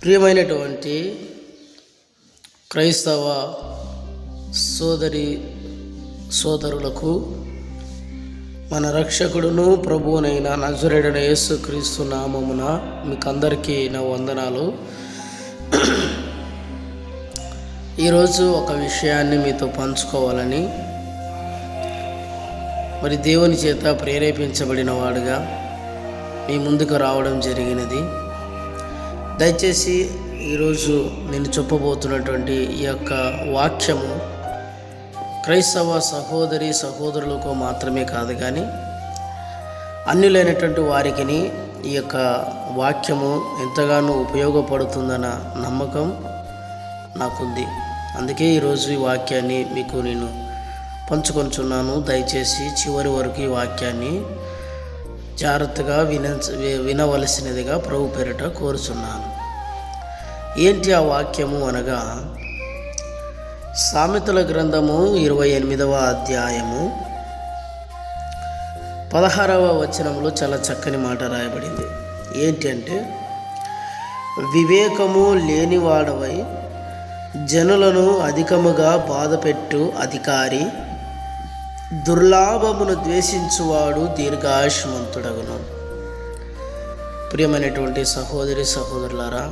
ప్రియమైనటువంటి క్రైస్తవ సోదరులకు మన రక్షకుడును ప్రభువునైన నజరేయుడైన యేసుక్రీస్తు నామమున మీకు అందరికీ నా వందనాలు. ఈరోజు ఒక విషయాన్ని మీతో పంచుకోవాలని మరి దేవుని చేత ప్రేరేపించబడిన వాడుగా మీ ముందుకు రావడం జరిగినది. దయచేసి ఈరోజు నేను చెప్పబోతున్నటువంటి ఈ యొక్క వాక్యము క్రైస్తవ సహోదరులకు మాత్రమే కాదు, కానీ అన్యులైనటువంటి వారికి ఈ యొక్క వాక్యము ఎంతగానో ఉపయోగపడుతుందన్న నమ్మకం నాకుంది. అందుకే ఈరోజు ఈ వాక్యాన్ని మీకు నేను పంచుకొంచున్నాను. దయచేసి చివరి వరకు ఈ వాక్యాన్ని జాగ్రత్తగా వినవలసినదిగా ప్రభు పేరిట కోరుచున్నాను. ఏంటి ఆ వాక్యము అనగా, సామెతల గ్రంథము 28వ అధ్యాయము 16వ వచనంలో చాలా చక్కని మాట రాయబడింది. ఏంటి అంటే, వివేకము లేనివాడవై జనులను అధికముగా బాధపెట్టు అధికారి దుర్లాభమును ద్వేషించువాడు దీర్ఘాయుష్మంతుడగును. ప్రియమైనటువంటి సహోదరులారా,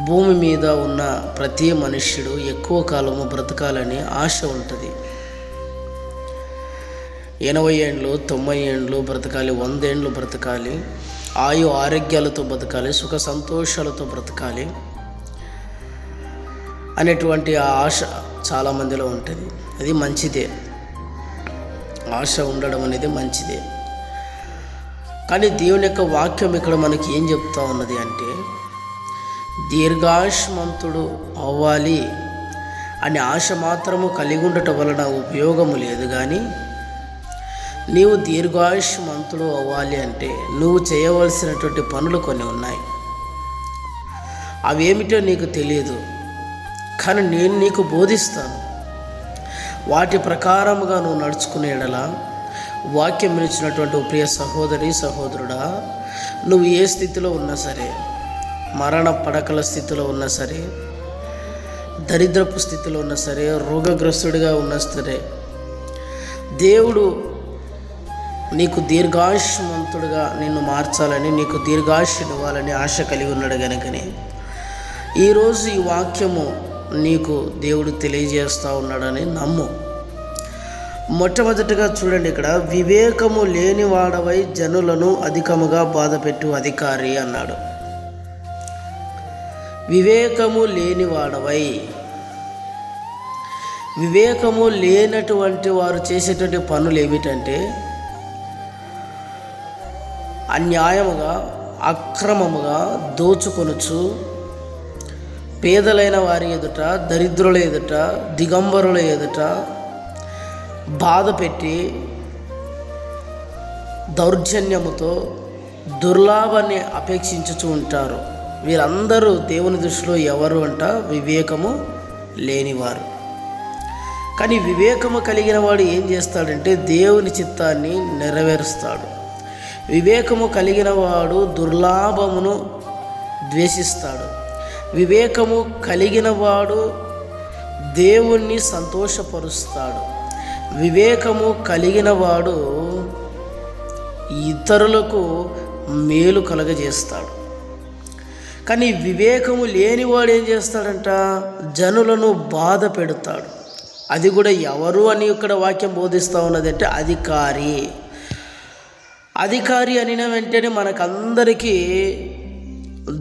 భూమి మీద ఉన్న ప్రతి మనుష్యుడు ఎక్కువ కాలము బ్రతకాలని ఆశ ఉంటుంది. 80 ఏండ్లు 90 ఏండ్లు బ్రతకాలి, 100 ఏండ్లు బ్రతకాలి, ఆరోగ్యాలతో బ్రతకాలి, సుఖ సంతోషాలతో బ్రతకాలి అనేటువంటి ఆ ఆశ చాలామందిలో ఉంటుంది. అది మంచిదే, ఆశ ఉండడం అనేది మంచిదే. కానీ దేవుని యొక్క వాక్యం ఇక్కడ మనకి ఏం చెప్తా ఉన్నది అంటే, దీర్ఘాయుష్మంతుడు అవ్వాలి అని ఆశ మాత్రము కలిగి ఉండటం వలన ఉపయోగము లేదు. కానీ నీవు దీర్ఘాయుష్మంతుడు అవ్వాలి అంటే నువ్వు చేయవలసినటువంటి పనులు కొన్ని ఉన్నాయి. అవేమిటో నీకు తెలియదు, కానీ నేను నీకు బోధిస్తాను. వాటి ప్రకారముగా నువ్వు నడుచుకునేలా వాక్యం ఇచ్చినటువంటి ప్రియ సహోదరుడా, నువ్వు ఏ స్థితిలో ఉన్నా సరే, మరణ పడకల స్థితిలో ఉన్నా సరే, దరిద్రపు స్థితిలో ఉన్నా సరే, రోగగ్రస్తుడిగా ఉన్నా సరే, దేవుడు నీకు దీర్ఘాయుష్మంతుడుగా నిన్ను మార్చాలని, నీకు దీర్ఘాయుష్నివ్వాలని ఆశ కలిగి ఉన్నాడు. కనుకనే ఈరోజు ఈ వాక్యము నీకు దేవుడు తెలియజేస్తూ ఉన్నాడని నమ్ము. మొట్టమొదటిగా చూడండి, ఇక్కడ వివేకము లేనివాడవై జనులను అధికముగా బాధపెట్టు అధికారి అన్నాడు. వివేకము లేనివాడవై, వివేకము లేనటువంటి వారు చేసేటువంటి పనులు ఏమిటంటే, అన్యాయముగా అక్రమముగా దోచుకొనుచు పేదలైన వారి ఎదుట, దరిద్రుల ఎదుట, దిగంబరుల ఎదుట బాధ పెట్టి దౌర్జన్యముతో దుర్లాభాన్ని అపేక్షించుచూ ఉంటారు. వీరందరూ దేవుని దృష్టిలో ఎవరు అంట? వివేకము లేనివారు. కానీ వివేకము కలిగిన వాడు ఏం చేస్తాడంటే దేవుని చిత్తాన్ని నెరవేరుస్తాడు. వివేకము కలిగిన వాడు దుర్లాభమును ద్వేషిస్తాడు. వివేకము కలిగిన వాడు దేవుణ్ణి సంతోషపరుస్తాడు. వివేకము కలిగిన వాడు ఇతరులకు మేలు కలగజేస్తాడు. కానీ వివేకము లేనివాడు ఏం చేస్తాడంట? జనులను బాధ పెడతాడు. అది కూడా ఎవరు అని ఇక్కడ వాక్యం బోధిస్తూ ఉన్నది అంటే, అధికారి. అధికారి అనిన వెంటనే మనకందరికీ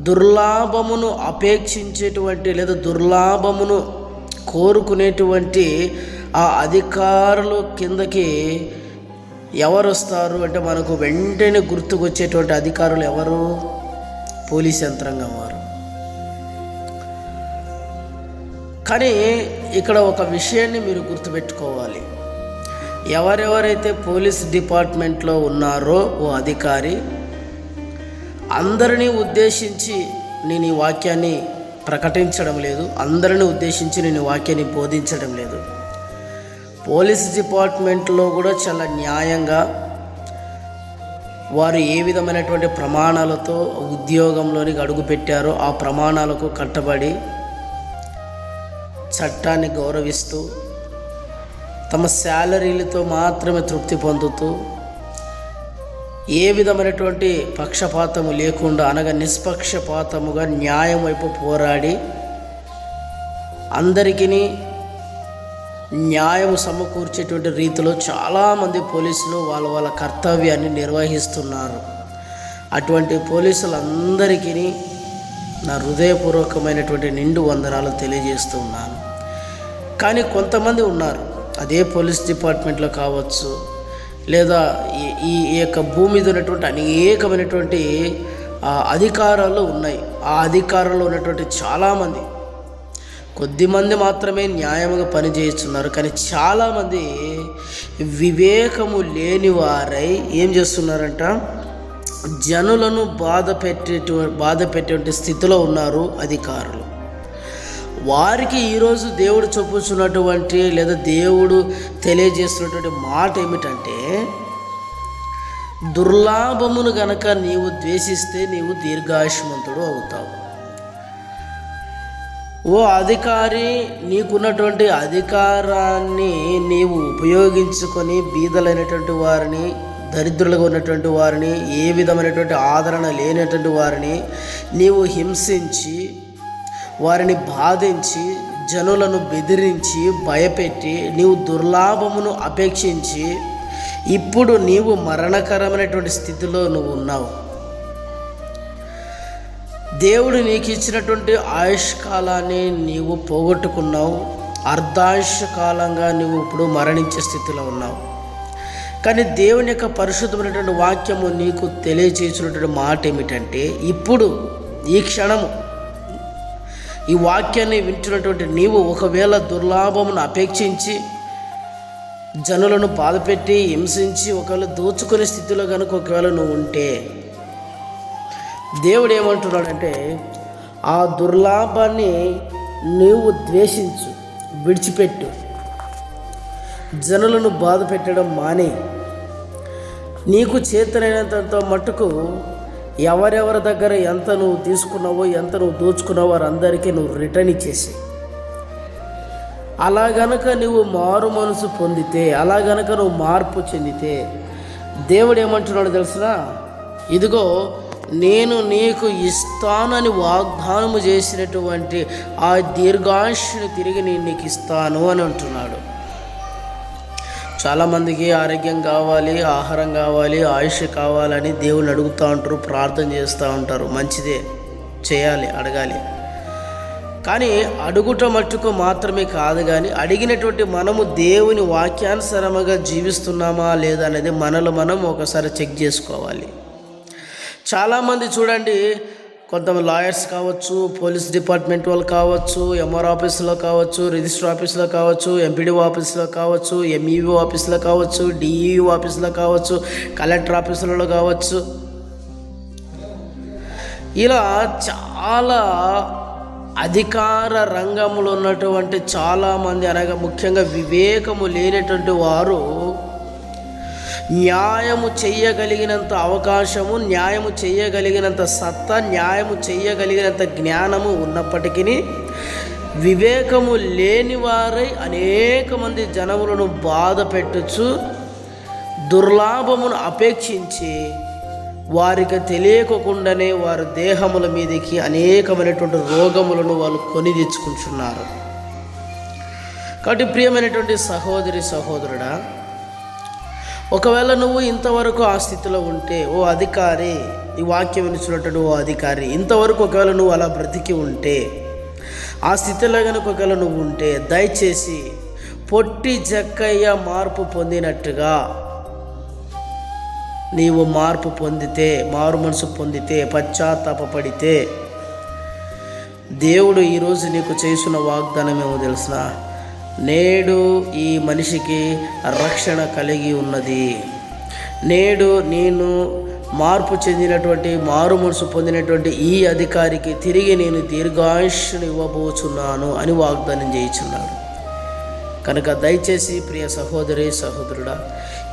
దుర్లాభమును అపేక్షించేటువంటి లేదా దుర్లాభమును కోరుకునేటువంటి ఆ అధికారుల కిందకి ఎవరు వస్తారు అంటే, మనకు వెంటనే గుర్తుకొచ్చేటువంటి అధికారులు ఎవరు? పోలీస్ యంత్రాంగం వారు. కానీ ఇక్కడ ఒక విషయాన్ని మీరు గుర్తుపెట్టుకోవాలి. ఎవరెవరైతే పోలీస్ డిపార్ట్మెంట్లో ఉన్నారో ఓ అధికారి, అందరినీ ఉద్దేశించి నేను ఈ వాక్యాన్ని ప్రకటించడం లేదు, అందరినీ ఉద్దేశించి నేను ఈ వాక్యాన్ని బోధించడం లేదు. పోలీస్ డిపార్ట్మెంట్లో కూడా చాలా న్యాయంగా వారు ఏ విధమైనటువంటి ప్రమాణాలతో ఉద్యోగంలోనికి అడుగుపెట్టారో ఆ ప్రమాణాలకు కట్టబడి చట్టాన్ని గౌరవిస్తూ తమ శాలరీలతో మాత్రమే తృప్తి పొందుతూ ఏ విధమైనటువంటి పక్షపాతము లేకుండా అనగా నిష్పక్షపాతముగా న్యాయం వైపు పోరాడి అందరికీ న్యాయం సమకూర్చేటువంటి రీతిలో చాలామంది పోలీసులు వాళ్ళ కర్తవ్యాన్ని నిర్వహిస్తున్నారు. అటువంటి పోలీసులందరికీ నా హృదయపూర్వకమైనటువంటి నిండు వందనాలు తెలియజేస్తున్నాను. కానీ కొంతమంది ఉన్నారు, అదే పోలీస్ డిపార్ట్మెంట్లో కావచ్చు, లేదా ఈ యొక్క భూమి మీద ఉన్నటువంటి అనేకమైనటువంటి అధికారాలు ఉన్నాయి. ఆ అధికారంలో ఉన్నటువంటి చాలామంది, కొద్దిమంది మాత్రమే న్యాయంగా పనిచేస్తున్నారు. కానీ చాలామంది వివేకము లేని వారై ఏం చేస్తున్నారంట, జనులను బాధ పెట్టేటువంటి స్థితిలో ఉన్నారు అధికారులు. వారికి ఈరోజు దేవుడు చెప్పుచున్నటువంటి లేదా దేవుడు తెలియజేస్తున్నటువంటి మాట ఏమిటంటే, దుర్లాభమును గనక నీవు ద్వేషిస్తే నీవు దీర్ఘాయుష్మంతుడు అవుతావు. ఓ అధికారి, నీకున్నటువంటి అధికారాన్ని నీవు ఉపయోగించుకొని బీదలైనటువంటి వారిని, దరిద్రులుగా ఉన్నటువంటి వారిని, ఏ విధమైనటువంటి ఆదరణ లేనటువంటి వారిని నీవు హింసించి, వారిని బాధించి, జనులను బెదిరించి, భయపెట్టి, నీవు దుర్లాభమును అపేక్షించి ఇప్పుడు నీవు మరణకరమైనటువంటి స్థితిలో నువ్వు ఉన్నావు. దేవుడు నీకు ఇచ్చినటువంటి ఆయుష్కాలాన్ని నీవు పోగొట్టుకున్నావు. అర్ధాయుష్కాలంగా నువ్వు ఇప్పుడు మరణించే స్థితిలో ఉన్నావు. కానీ దేవుని యొక్క పరిశుద్ధమైనటువంటి వాక్యము నీకు తెలియజేసినటువంటి మాట ఏమిటంటే, ఇప్పుడు ఈ క్షణము ఈ వాక్యాన్ని వింటున్నటువంటి నీవు ఒకవేళ దుర్లాభమును అపేక్షించి జనులను బాధపెట్టి హింసించి ఒకవేళ దోచుకునే స్థితిలో కనుక ఒకవేళ నువ్వు ఉంటే, దేవుడు ఏమంటున్నాడంటే, ఆ దుర్లాభాన్ని నీవు ద్వేషించు, విడిచిపెట్టు, జనులను బాధ పెట్టడం మానే. నీకు చేతనైనంత మట్టుకు ఎవరెవరి దగ్గర ఎంత నువ్వు తీసుకున్నావో, ఎంత నువ్వు దోచుకున్నావో వారందరికీ నువ్వు రిటర్న్ ఇచ్చేసి, అలా గనక నువ్వు మారు మనసు పొందితే, అలా గనక నువ్వు మార్పు చెందితే, దేవుడు ఏమంటున్నాడు తెలుసునా, ఇదిగో నేను నీకు ఇస్తానని వాగ్దానము చేసినటువంటి ఆ దీర్ఘాయుష్ని తిరిగి నేను నీకు ఇస్తాను అని అంటున్నాడు. చాలామందికి ఆరోగ్యం కావాలి, ఆహారం కావాలి, ఆయుష్ కావాలని దేవుని అడుగుతూ ఉంటారు, ప్రార్థన చేస్తూ ఉంటారు. మంచిదే, చేయాలి, అడగాలి. కానీ అడుగుట మట్టుకు మాత్రమే కాదు, కానీ అడిగినటువంటి మనము దేవుని వాక్యానుసారముగా జీవిస్తున్నామా లేదా అనేది మనలో మనం ఒకసారి చెక్ చేసుకోవాలి. చాలామంది చూడండి, కొంతమంది లాయర్స్ కావచ్చు, పోలీస్ డిపార్ట్మెంట్ వాళ్ళు కావచ్చు, ఎంఆర్ ఆఫీసులో కావచ్చు, రిజిస్టర్ ఆఫీసులో కావచ్చు, ఎంపీడీ ఆఫీసులో కావచ్చు, ఎంఈఓ ఆఫీసులో కావచ్చు, డిఈఓ ఆఫీసులో కావచ్చు, కలెక్టర్ ఆఫీసులలో కావచ్చు, ఇలా చాలా అధికార రంగంలో ఉన్నటువంటి చాలామంది, అనగా ముఖ్యంగా వివేకము లేనటువంటి వారు న్యాయము చేయగలిగినంత అవకాశము, న్యాయము చేయగలిగినంత సత్తా, న్యాయము చేయగలిగినంత జ్ఞానము ఉన్నప్పటికీ వివేకము లేని వారై అనేక మంది జనములను బాధ పెట్టుచు దుర్లాభమును అపేక్షించి వారికి తెలియకుండానే వారి దేహముల మీదకి అనేకమైనటువంటి రోగములను వాళ్ళు కొని తెచ్చుకుంటున్నారు. కాబట్టి ప్రియమైనటువంటి సహోదరి సహోదరుడా, ఒకవేళ నువ్వు ఇంతవరకు ఆ స్థితిలో ఉంటే, ఓ అధికారి, ఈ వాక్యం వినిచినటువంటి ఓ అధికారి, ఇంతవరకు ఒకవేళ నువ్వు అలా బ్రతికి ఉంటే, ఆ స్థితిలో కనుక ఒకవేళ నువ్వు ఉంటే, దయచేసి పొట్టి జక్కయ్య మార్పు పొందినట్టుగా నీవు మార్పు పొందితే, మారు మనసు పొందితే, పశ్చాత్తాపడితే, దేవుడు ఈరోజు నీకు చేసిన వాగ్దానం ఏమో తెలుసిన, నేడు ఈ మనిషికి రక్షణ కలిగి ఉన్నది. నేడు నేను మార్పు చెందినటువంటి, మారు మనసు పొందినటువంటి ఈ అధికారికి తిరిగి నేను దీర్ఘాయుష్ను ఇవ్వబోచున్నాను అని వాగ్దానం చేయుచున్నాడు. కనుక దయచేసి ప్రియ సహోదరి సహోదరుడా,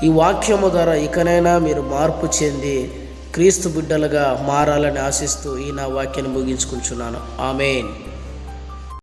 ఈ వాక్యము ద్వారా ఇకనైనా మీరు మార్పు చెంది క్రీస్తు బిడ్డలుగా మారాలని ఆశిస్తూ ఈ నా వాక్యాన్ని ముగించుకుంటున్నాను. ఆమేన్.